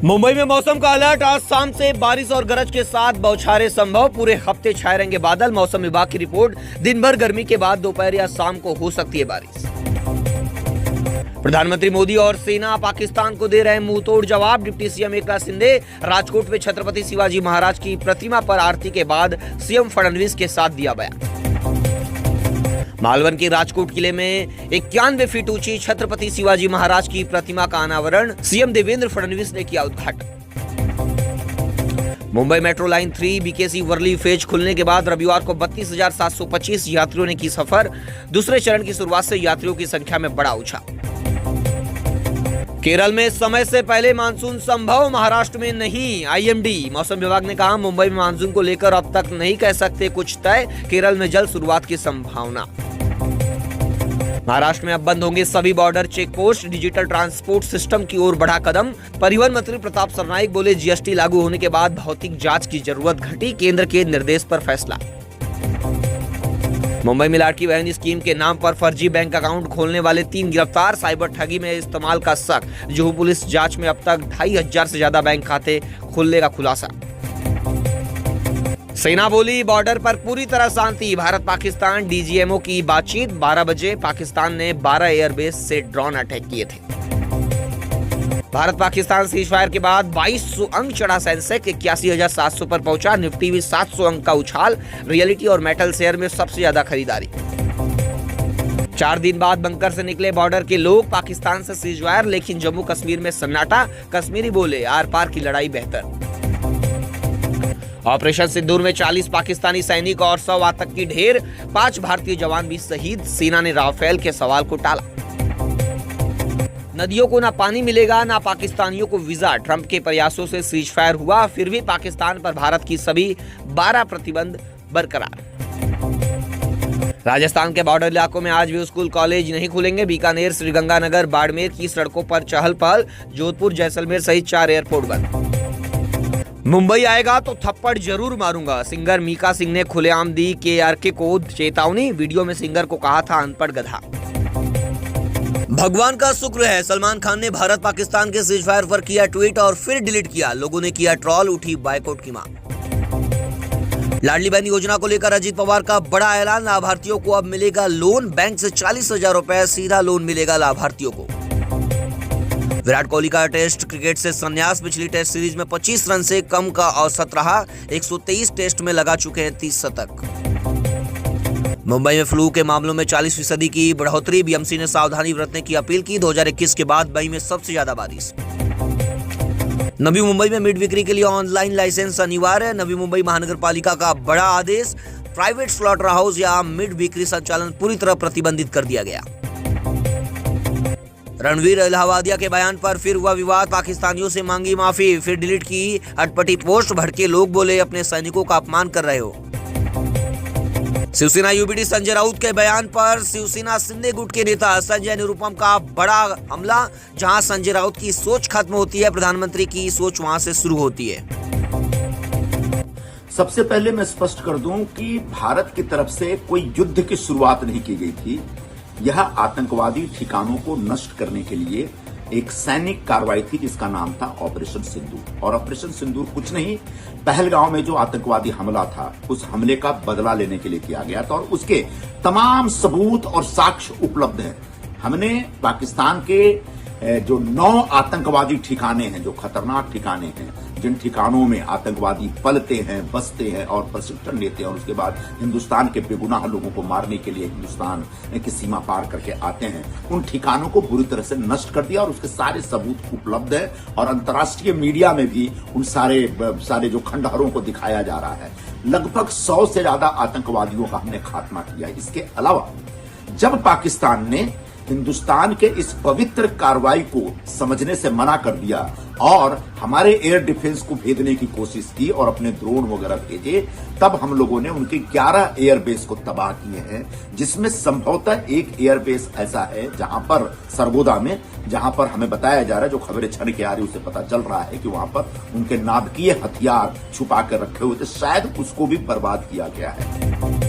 मुंबई में मौसम का अलर्ट। आज शाम से बारिश और गरज के साथ बौछारें संभव। पूरे हफ्ते छाए रहेंगे बादल। मौसम विभाग की रिपोर्ट। दिन भर गर्मी के बाद दोपहर या शाम को हो सकती है बारिश। प्रधानमंत्री मोदी और सेना पाकिस्तान को दे रहे हैं मुंहतोड़ जवाब। डिप्टी सीएम एकनाथ शिंदे राजकोट में छत्रपति शिवाजी महाराज की प्रतिमा पर आरती के बाद सीएम फडणवीस के साथ दिया बयान। मालवन के राजकोट किले में 91 फीट ऊंची छत्रपति शिवाजी महाराज की प्रतिमा का अनावरण सीएम देवेंद्र फडणवीस ने किया उद्घाटन। Mumbai metro line 3 BKC Worli phase खुलने के बाद रविवार को 32,725 यात्रियों ने की सफर। दूसरे चरण की शुरुआत से यात्रियों की संख्या में बड़ा उछाल। केरल में समय से पहले मानसून संभव, महाराष्ट्र में नहीं। आईएमडी मौसम विभाग ने कहा मुंबई में मानसून को लेकर अब तक नहीं कह सकते कुछ तय। केरल में जल्द शुरुआत की संभावना। महाराष्ट्र में अब बंद होंगे सभी border check post. Digital transport system की ओर बढ़ा कदम। परिवहन मंत्री प्रताप सरनाइक बोले जीएसटी लागू होने के बाद भौतिक जांच की जरूरत घटी। केंद्र के निर्देश पर फैसला। मुंबई में लाडली बहन स्कीम के नाम पर फर्जी बैंक अकाउंट खोलने वाले 3 गिरफ्तार। साइबर ठगी में इस्तेमाल का शक। जुहू पुलिस जांच में अब तक 2,500 से ज्यादा बैंक खाते खोलने का खुलासा। सेना बोली बॉर्डर पर पूरी तरह शांति। भारत पाकिस्तान डीजीएमओ की बातचीत। 12 बजे पाकिस्तान ने 12 एयरबेस से ड्रोन अटैक किए थे। भारत पाकिस्तान सीजफायर के बाद 2200 अंक चढ़ा सेंसेक्स। 81,700 पर पहुंचा। निफ्टी भी 700 अंक का उछाल। रियलिटी और मेटल शेयर में सबसे ज्यादा खरीदारी। 4 दिन बाद बंकर से निकले बॉर्डर के लोग। पाकिस्तान से सीजफायर लेकिन जम्मू कश्मीर में सन्नाटा। कश्मीरी बोले आर पार की लड़ाई बेहतर। ऑपरेशन सिंदूर में 40 पाकिस्तानी सैनिक और 100 आतंकी ढेर। 5 भारतीय जवान भी शहीद। सेना ने राफेल के सवाल को टाला। नदियों को ना पानी मिलेगा ना पाकिस्तानियों को वीजा। ट्रंप के प्रयासों से सीजफायर हुआ, फिर भी पाकिस्तान पर भारत की सभी 12 प्रतिबंध बरकरार। राजस्थान के बॉर्डर इलाकों में आज भी स्कूल कॉलेज नहीं खुलेंगे। बीकानेर, श्रीगंगानगर, बाड़मेर की सड़कों पर चहल पहल। जोधपुर, जैसलमेर सहित 4 एयरपोर्ट बंद। मुंबई आएगा तो थप्पड़ जरूर मारूंगा। सिंगर मीका सिंह ने खुलेआम दी केआरके को चेतावनी। वीडियो में सिंगर को कहा था अनपढ़ गधा। भगवान का शुक्र है, सलमान खान ने भारत पाकिस्तान के सीजफायर पर किया ट्वीट और फिर डिलीट किया। लोगों ने किया ट्रॉल, उठी बायकॉट की मांग। लाडली बहन योजना को लेकर अजीत पवार का बड़ा ऐलान। लाभार्थियों को अब मिलेगा लोन। बैंक से 40,000 रुपए सीधा लोन मिलेगा लाभार्थियों को। विराट कोहली का टेस्ट क्रिकेट से संन्यास। पिछली टेस्ट सीरीज में 25 रन से कम का औसत रहा। 123 टेस्ट में लगा चुके हैं 30 शतक। मुंबई में फ्लू के मामलों में 40% की बढ़ोतरी। बीएमसी ने सावधानी बरतने की अपील की। 2021 के बाद मई में सबसे ज्यादा बारिश। नवी मुंबई में मीट बिक्री के लिए ऑनलाइन लाइसेंस अनिवार्य। नवी मुंबई महानगर पालिका का बड़ा आदेश। प्राइवेट स्लॉटर हाउस या मीट बिक्री संचालन पूरी तरह प्रतिबंधित कर दिया गया। रणवीर इलाहाबादिया के बयान पर फिर हुआ विवाद। पाकिस्तानियों से मांगी माफी, फिर डिलीट की अटपटी पोस्ट। भड़के लोग बोले अपने सैनिकों का अपमान कर रहे हो। शिवसेना यूबीडी संजय राउत के बयान पर शिवसेना शिंदे गुट के नेता संजय निरुपम का बड़ा हमला। जहां संजय राउत की सोच खत्म होती है, प्रधानमंत्री की सोच वहां से शुरू होती है। सबसे पहले मैं स्पष्ट कर दूं कि भारत की तरफ से कोई युद्ध की शुरुआत नहीं की गई थी। यह आतंकवादी ठिकानों को नष्ट करने के लिए एक सैनिक कार्रवाई थी जिसका नाम था ऑपरेशन सिंदूर। और ऑपरेशन सिंदूर कुछ नहीं, पहलगांव में जो आतंकवादी हमला था उस हमले का बदला लेने के लिए किया गया था और उसके तमाम सबूत और साक्ष्य उपलब्ध हैं। हमने पाकिस्तान के जो 9 आतंकवादी ठिकाने हैं, जो खतरनाक ठिकाने हैं, जिन ठिकानों में आतंकवादी पलते हैं, बसते हैं और प्रशिक्षण लेते हैं और उसके बाद हिंदुस्तान के बेगुनाह लोगों को मारने के लिए हिंदुस्तान की सीमा पार करके आते हैं, उन ठिकानों को बुरी तरह से नष्ट कर दिया और उसके सारे सबूत उपलब्ध है। और अंतर्राष्ट्रीय मीडिया में भी उन सारे जो खंडहरों को दिखाया जा रहा है। लगभग 100 से ज्यादा आतंकवादियों का हमने खात्मा किया। इसके अलावा जब पाकिस्तान ने हिंदुस्तान के इस पवित्र कार्रवाई को समझने से मना कर दिया और हमारे एयर डिफेंस को भेजने की कोशिश की और अपने ड्रोन वगैरह भेजे, तब हम लोगों ने उनके 11 एयरबेस को तबाह किए हैं। जिसमें संभवतः एक एयरबेस ऐसा है जहां पर सरगोदा में, जहां पर हमें बताया जा रहा है, जो खबरें छन के आ रही उससे पता चल रहा है कि वहां पर उनके नाभिकीय हथियार छुपा कर रखे हुए थे, शायद उसको भी बर्बाद किया गया है।